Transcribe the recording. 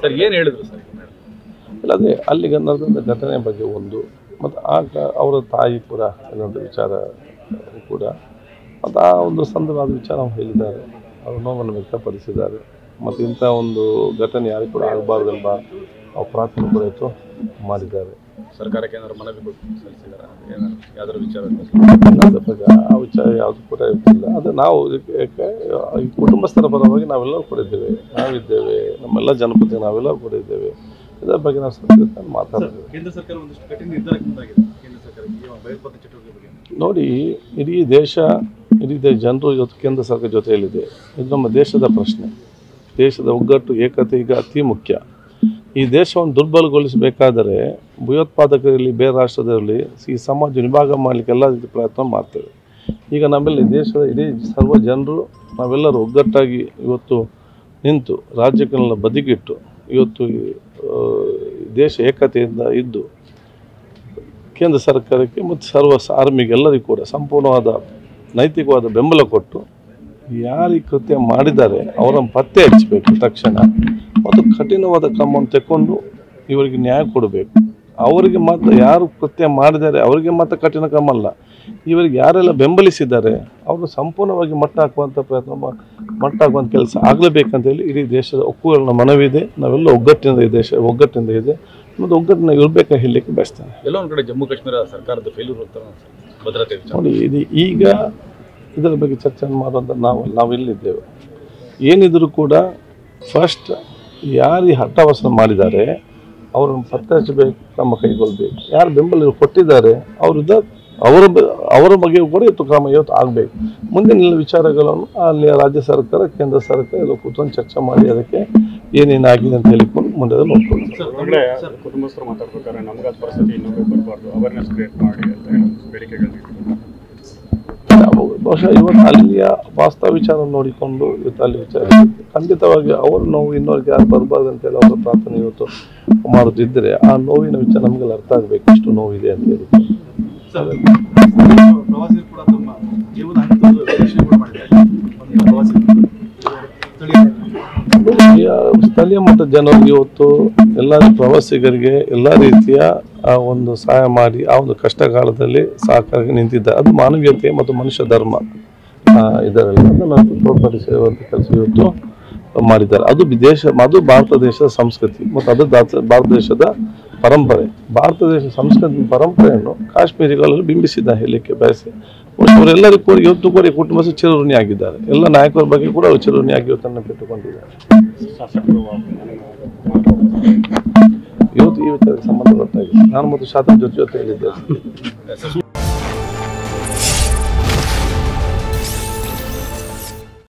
Sir ಏನು ಹೇಳಿದ್ರು sir? ಇಲ್ಲ, ಅದೇ ಅಲ್ಲಿಗೆ ನಡೆದ ಘಟನೆ ಬಗ್ಗೆ ಒಂದು, ಮತ್ತು ಅವರ ತಾಯಿ ಕೂಡ ಇನ್ನೊಂದು ವಿಚಾರ ಕೂಡ, ಮತ್ತು ಆ ಒಂದು ಸಂದರ್ಭ ವಿಚಾರ ಹೇಳಿದ್ದಾರೆ, ಅವರು ನೋವನ್ನು ವ್ಯಕ್ತಪಡಿಸಿದ್ದಾರೆ. ಮತ್ತು ಇಂಥ ಒಂದು ಘಟನೆ ಯಾರಿಗೂ ಕೂಡ ಆಗಬಾರ್ದೆಂಬ ಪ್ರಾರ್ಥನೆ ಕೂಡ ಇವತ್ತು ಮಾಡಿದ್ದಾರೆ. ಸರ್ಕಾರಕ್ಕೆ ಏನಾದ್ರು ಮನವಿ ಸಲ್ಲಿಸಿದ್ದಾರೆ ಯಾವ್ದಾದ್ರು ವಿಚಾರ? ಆ ವಿಚಾರ ಯಾವುದು ಕೂಡ ಇರ್ತಿಲ್ಲ. ಅದು ನಾವು ಈ ಕುಟುಂಬಸ್ಥರ ಪರವಾಗಿ ನಾವೆಲ್ಲರೂ ಕೂಡ ಇದ್ದೇವೆ, ನಾವಿದ್ದೇವೆ, ನಮ್ಮೆಲ್ಲ ಜನಪದ ನಾವೆಲ್ಲರೂ ಕೂಡ ಇದ್ದೇವೆ. ಇದರ ಬಗ್ಗೆ ನಾವು ಸರ್ಕಾರ ಮಾತಾಡ್ತೇವೆ. ಕೇಂದ್ರ ಸರ್ಕಾರ ಒಂದಿಷ್ಟು ಕಠಿಣ ನಿರ್ಧಾರಕ್ಕೆ ಮುಂದಾಗಿದೆ. ಕೇಂದ್ರ ಸರ್ಕಾರ ಭಯೋತ್ಪಾದಕ ಚಟುವಟಿಕೆ ಬಗ್ಗೆ ನೋಡಿ, ಇಡೀ ಜನರು ಇವತ್ತು ಕೇಂದ್ರ ಸರ್ಕಾರ ಜೊತೆಯಲ್ಲಿದೆ. ಇದು ನಮ್ಮ ದೇಶದ ಪ್ರಶ್ನೆ. ದೇಶದ ಒಗ್ಗಟ್ಟು, ಏಕತೆ ಈಗ ಅತಿ ಮುಖ್ಯ. ಈ ದೇಶವನ್ನು ದುರ್ಬಲಗೊಳಿಸಬೇಕಾದರೆ ಭಯೋತ್ಪಾದಕರಲ್ಲಿ, ಬೇರೆ ರಾಷ್ಟ್ರದಲ್ಲಿ ಈ ಸಮಾಜ ವಿಭಾಗ ಮಾಡಲಿಕ್ಕೆ ಎಲ್ಲ ರೀತಿ ಪ್ರಯತ್ನ ಮಾಡ್ತೇವೆ. ಈಗ ನಮ್ಮಲ್ಲಿ ದೇಶದ ಇಡೀ ಸರ್ವ ಜನರು ನಾವೆಲ್ಲರೂ ಒಗ್ಗಟ್ಟಾಗಿ ಇವತ್ತು ನಿಂತು ರಾಜ್ಯಕ್ಕೆಲ್ಲ ಬದಿಗಿಟ್ಟು ಇವತ್ತು ದೇಶ ಏಕತೆಯಿಂದ ಇದ್ದು ಕೇಂದ್ರ ಸರ್ಕಾರಕ್ಕೆ ಮತ್ತು ಸರ್ವ ಆರ್ಮಿಗೆ ಎಲ್ಲರಿಗೂ ಕೂಡ ಸಂಪೂರ್ಣವಾದ ನೈತಿಕವಾದ ಬೆಂಬಲ ಕೊಟ್ಟು ಯಾರು ಈ ಕೃತ್ಯ ಮಾಡಿದ್ದಾರೆ ಅವರನ್ನು ಪತ್ತೆ ಹಚ್ಚಬೇಕು ತಕ್ಷಣ, ಮತ್ತು ಕಠಿಣವಾದ ಕ್ರಮವನ್ನು ತಗೊಂಡು ಇವರಿಗೆ ನ್ಯಾಯ ಕೊಡಬೇಕು. ಅವರಿಗೆ ಮಾತ್ರ ಯಾರು ಕೃತ್ಯ ಮಾಡಿದ್ದಾರೆ ಅವರಿಗೆ ಮಾತ್ರ ಕಠಿಣ ಕ್ರಮ ಅಲ್ಲ, ಇವರಿಗೆ ಯಾರೆಲ್ಲ ಬೆಂಬಲಿಸಿದ್ದಾರೆ ಅವರು ಸಂಪೂರ್ಣವಾಗಿ ಮಟ್ಟ ಹಾಕುವಂಥ ಕೆಲಸ ಆಗಲೇಬೇಕಂತೇಳಿ ಇಡೀ ದೇಶದ ಒಕ್ಕೂಟದ ಮನವಿ ಇದೆ. ನಾವೆಲ್ಲ ಒಗ್ಗಟ್ಟಿನಿಂದ ಈ ದೇಶ ಒಗ್ಗಟ್ಟಿನಿಂದ ಇದೆ ಮತ್ತು ಒಗ್ಗಟ್ಟಿನ ಇರಬೇಕಾ ಹೇಳಲಿಕ್ಕೆ ಬಯಸ್ತೇನೆ. ಎಲ್ಲ ಒಂದು ಕಡೆ ಜಮ್ಮು ಕಾಶ್ಮೀರ ಸರ್ಕಾರದ ಫೇಲ್ಯೂರ್ ಭದ್ರತೆ ನೋಡಿ, ಈಗ ಇದರ ಬಗ್ಗೆ ಚರ್ಚೆ ಮಾಡುವಂಥ ನಾವಿಲ್ಲಿದ್ದೇವೆ. ಏನಿದ್ರು ಕೂಡ ಫಸ್ಟ್ ಯಾರು ಈ ಹಠಾವಸನ ಮಾಡಿದ್ದಾರೆ ಅವರನ್ನು ಪತ್ತೆ ಹಚ್ಚಬೇಕು, ಕ್ರಮ ಕೈಗೊಳ್ಳಬೇಕು. ಯಾರು ಬೆಂಬಲ ಕೊಟ್ಟಿದ್ದಾರೆ ಅವರ ಬಗ್ಗೆಯೂ ಕೂಡ ಕ್ರಮ ಆಗಬೇಕು. ಮುಂದಿನ ವಿಚಾರಗಳನ್ನು ಅಲ್ಲಿ ರಾಜ್ಯ ಸರ್ಕಾರ, ಕೇಂದ್ರ ಸರ್ಕಾರ ಎಲ್ಲ ಕೂತ್ಕೊಂಡು ಚರ್ಚೆ ಮಾಡಿ ಅದಕ್ಕೆ ಏನೇನಾಗಿದೆ ಅಂತ ಹೇಳಿಕೊಂಡು ಮುಂದೆ ನೋಡ್ಕೊಂಡು ಕುಟುಂಬಸ್ಥರು ಮಾತಾಡ್ಬೇಕಾದ್ರೆ ನಮಗಾದ ಪರಿಸ್ಥಿತಿ ಇನ್ನೊಬ್ಬರು ಬರಬಾರ್ದು, ಅವೇರ್ನೆಸ್ ಕ್ರಿಯೇಟ್ ಮಾಡಿ ಅಂತ ಬೇಡಿಕೆಗಳು. ಬಹುಶಃ ಇವತ್ತು ಅಲ್ಲಿಯ ವಾಸ್ತವ ವಿಚಾರ ನೋಡಿಕೊಂಡು ಇವತ್ತು ಅಲ್ಲಿ ವಿಚಾರ ಖಂಡಿತವಾಗಿ ಅವರು ನೋವು ಇನ್ನೊರಿಗೆ ಯಾರು ಬರಬಾರ್ದು ಅಂತೇಳಿ ಅವರ ಪ್ರಾರ್ಥನೆ ಇವತ್ತು ಮಾಡುತ್ತಿದ್ದರೆ ಆ ನೋವಿನ ವಿಚಾರ ನಮಗೆಲ್ಲ ಅರ್ಥ ಆಗಬೇಕು, ಇಷ್ಟು ನೋವಿದೆ ಅಂತ ಹೇಳಿ. ಸ್ಥಳೀಯ ಮಟ್ಟದ ಜನರಿಗೆ ಇವತ್ತು ಎಲ್ಲ ಪ್ರವಾಸಿಗರಿಗೆ ಎಲ್ಲ ರೀತಿಯ ಒಂದು ಸಹಾಯ ಮಾಡಿ ಆ ಒಂದು ಕಷ್ಟ ಕಾಲದಲ್ಲಿ ಸಹಕಾರಕ್ಕೆ ನಿಂತಿದ್ದಾರೆ. ಅದು ಮಾನವೀಯತೆ ಮತ್ತು ಮನುಷ್ಯ ಧರ್ಮ ಇದರಲ್ಲಿ ಅದನ್ನು ತೋರ್ಪಡಿಸುವಂಥ ಕೆಲಸ ಇವತ್ತು ಮಾಡಿದ್ದಾರೆ. ಅದು ಭಾರತ ದೇಶದ ಸಂಸ್ಕೃತಿ ಮತ್ತು ಅದು ಭಾರತ ದೇಶದ ಪರಂಪರೆ. ಭಾರತ ದೇಶದ ಸಂಸ್ಕೃತಿ ಪರಂಪರೆಯನ್ನು ಕಾಶ್ಮೀರಿಗಳಲ್ಲಿ ಬಿಂಬಿಸಿದ ಹೇಳಲಿಕ್ಕೆ ಬಯಸಿ ಅವರೆಲ್ಲರಿಗೂ ಕೂಡ ಇವತ್ತು ಕೂಡ ಕುಟುಂಬ ಚಿರಋಣಿ ಆಗಿದ್ದಾರೆ. ಎಲ್ಲ ನಾಯಕರ ಬಗ್ಗೆ ಕೂಡ ಅವರು ಚಿರಋಣಿ ಆಗಿ ಇವತ್ತನ್ನು ಬಿಟ್ಟುಕೊಂಡಿದ್ದಾರೆ. ಇವತ್ತು ಈ ವಿಚಾರಕ್ಕೆ ಸಂಬಂಧಪಟ್ಟಾಗಿ ನಾನು ಮತ್ತು ಶಾಸಕರ ಜೊತೆಯಲ್ಲಿದ್ದೇನೆ.